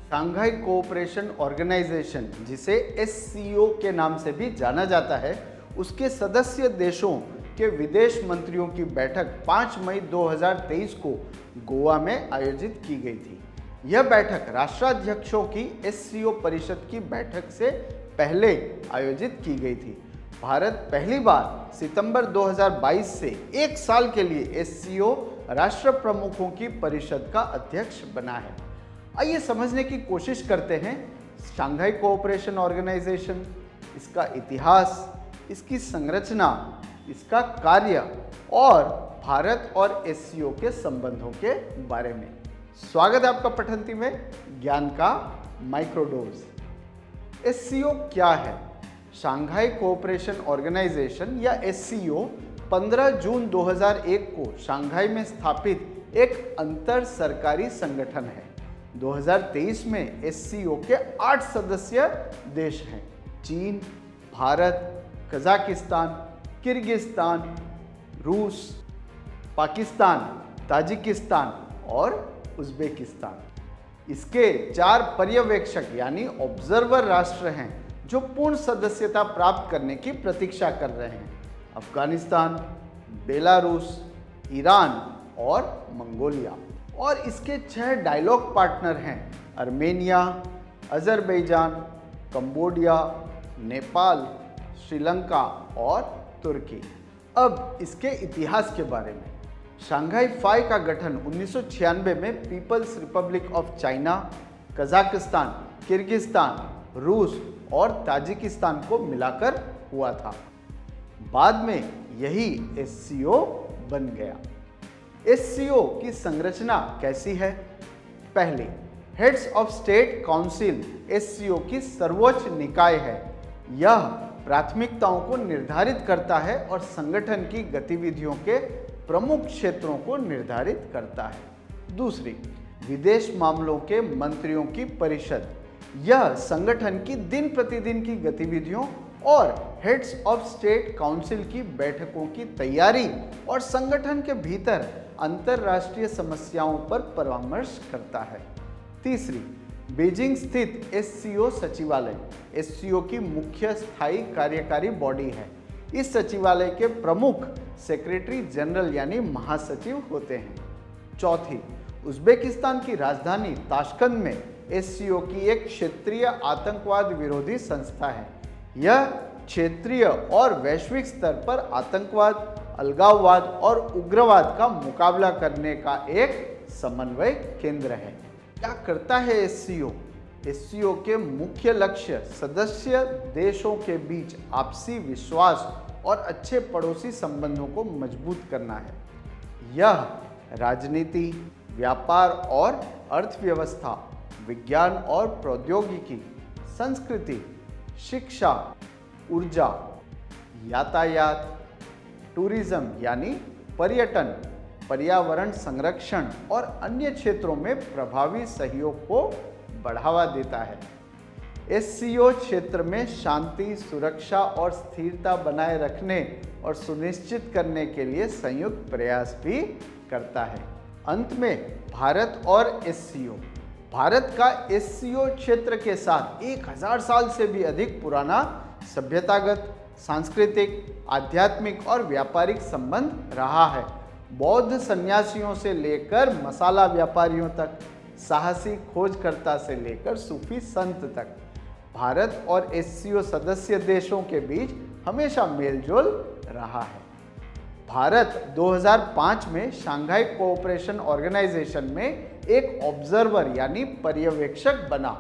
Shanghai cooperation organisation, जिसे SCO के नाम से भी जाना जाता है, उसके सदस्य देशों के विदेश मंत्रियों की बैठक 5 मई 2023 को गोवा में आयोजित की गई थी। यह बैठक राष्ट्राध्यक्षों की एससीओ परिषद की बैठक से पहले आयोजित की गई थी। भारत पहली बार सितंबर 2022 से एक साल के लिए एससीओ राष्ट्र प्रमुखों की परिषद का अध्यक्ष बना है। आइए समझने की कोशिश करते हैं शंघाई कोऑपरेशन ऑर्गेनाइजेशन, इसका इतिहास, इसकी संरचना, इसका कार्य और भारत और एससीओ के संबंधों के बारे में। स्वागत है आपका पठंती में ज्ञान का माइक्रोडोज। एससीओ क्या है? शंघाई कोऑपरेशन ऑर्गेनाइजेशन या एससीओ 15 जून 2001 को शंघाई में स्थापित एक अंतर सरकारी संगठन है। 2023 में एससीओ के 8 सदस्य देश हैं: चीन, भारत, कजाकिस्तान, किर्गिस्तान, रूस, पाकिस्तान, ताजिकिस्तान और उज्बेकिस्तान। इसके 4 पर्यवेक्षक यानी ऑब्जर्वर राष्ट्र हैं जो पूर्ण सदस्यता प्राप्त करने की प्रतीक्षा कर रहे हैं: अफगानिस्तान, बेलारूस, ईरान और मंगोलिया। और इसके 6 डायलॉग पार्टनर हैं: Armenia, Azerbaijan, Cambodia, Nepal, Sri Lanka और तुर्की। अब इसके इतिहास के बारे में। शंघाई फाई का गठन 1996 में People's Republic of China, Kazakhstan, Kyrgyzstan, रूस और ताजिकिस्तान को मिलाकर हुआ था। बाद में यही एससीओ बन गया। एससीओ की संरचना कैसी है? पहले, heads of state council SCO की सर्वोच्च निकाय है। यह प्राथमिकताओं को निर्धारित करता है और संगठन की गतिविधियों के प्रमुख क्षेत्रों को निर्धारित करता है। दूसरी, विदेश मामलों के मंत्रियों की परिषद। यह संगठन की दिन प्रतिदिन की गतिविधियों और हेड्स ऑफ स्टेट काउंसिल की बैठकों की तैयारी और संगठन के भीतर अंतरराष्ट्रीय समस्याओं पर परामर्श करता है। तीसरी, बीजिंग स्थित एससीओ सचिवालय एससीओ की मुख्य स्थायी कार्यकारी बॉडी है। इस सचिवालय के प्रमुख सेक्रेटरी जनरल यानी महासचिव होते हैं। चौथी, उज्बेकिस्तान की राजधानी ताशकंद में एससीओ की एक क्षेत्रीय आतंकवाद विरोधी संस्था है। यह क्षेत्रीय और वैश्विक स्तर पर आतंकवाद, अलगाववाद और उग्रवाद का मुकाबला करने का एक समन्वय केंद्र है। क्या करता है एससीओ? एससीओ के मुख्य लक्ष्य सदस्य देशों के बीच आपसी विश्वास और अच्छे पड़ोसी संबंधों को मजबूत करना है। यह राजनीति, व्यापार और अर्थव्यवस्था, विज्ञान और प्रौद्योगिकी, संस्कृति, शिक्षा, ऊर्जा, यातायात, टूरिज्म यानी पर्यटन, पर्यावरण संरक्षण और अन्य क्षेत्रों में प्रभावी सहयोग को बढ़ावा देता है। एससीओ क्षेत्र में शांति, सुरक्षा और स्थिरता बनाए रखने और सुनिश्चित करने के लिए संयुक्त प्रयास भी करता है। अंत में, भारत और एससीओ। भारत का एससीओ क्षेत्र के साथ 1000 साल से भी अधिक पुराना सभ्यतागत, सांस्कृतिक, आध्यात्मिक और व्यापारिक संबंध रहा है। बौद्ध सन्यासियों से लेकर मसाला व्यापारियों तक, साहसी खोजकर्ता से लेकर सूफी संत तक, भारत और एससीओ सदस्य देशों के बीच हमेशा मेलजोल रहा है। भारत 2005 में शंघाई कोऑपरेशन ऑर्गेनाइजेशन में एक ऑब्जर्वर यानी पर्यवेक्षक बना।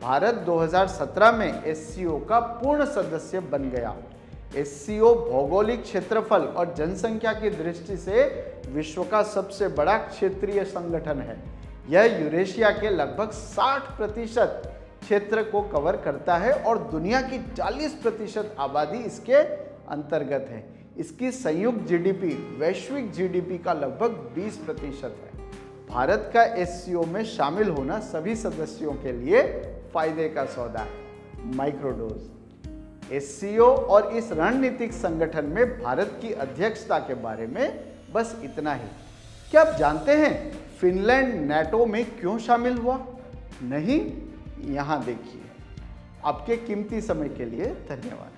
भारत 2017 में एससीओ का पूर्ण सदस्य बन गया। एससीओ भौगोलिक क्षेत्रफल और जनसंख्या की दृष्टि से विश्व का सबसे बड़ा क्षेत्रीय संगठन है। यह यूरेशिया के लगभग 60% क्षेत्र को कवर करता है और दुनिया की 40% आबादी इसके अंतर्गत है। इसकी संयुक्त जीडीपी वैश्विक जीडीपी का लगभग 20% है। भारत का एससीओ में शामिल होना सभी सदस्यों के लिए फायदे का सौदा है। माइक्रोडोज। एससीओ और इस रणनीतिक संगठन में भारत की अध्यक्षता के बारे में बस इतना ही। क्या आप जानते हैं फिनलैंड नाटो में क्यों शामिल हुआ? नहीं, यहाँ देखिए। आपके कीमती समय के लिए धन्यवाद।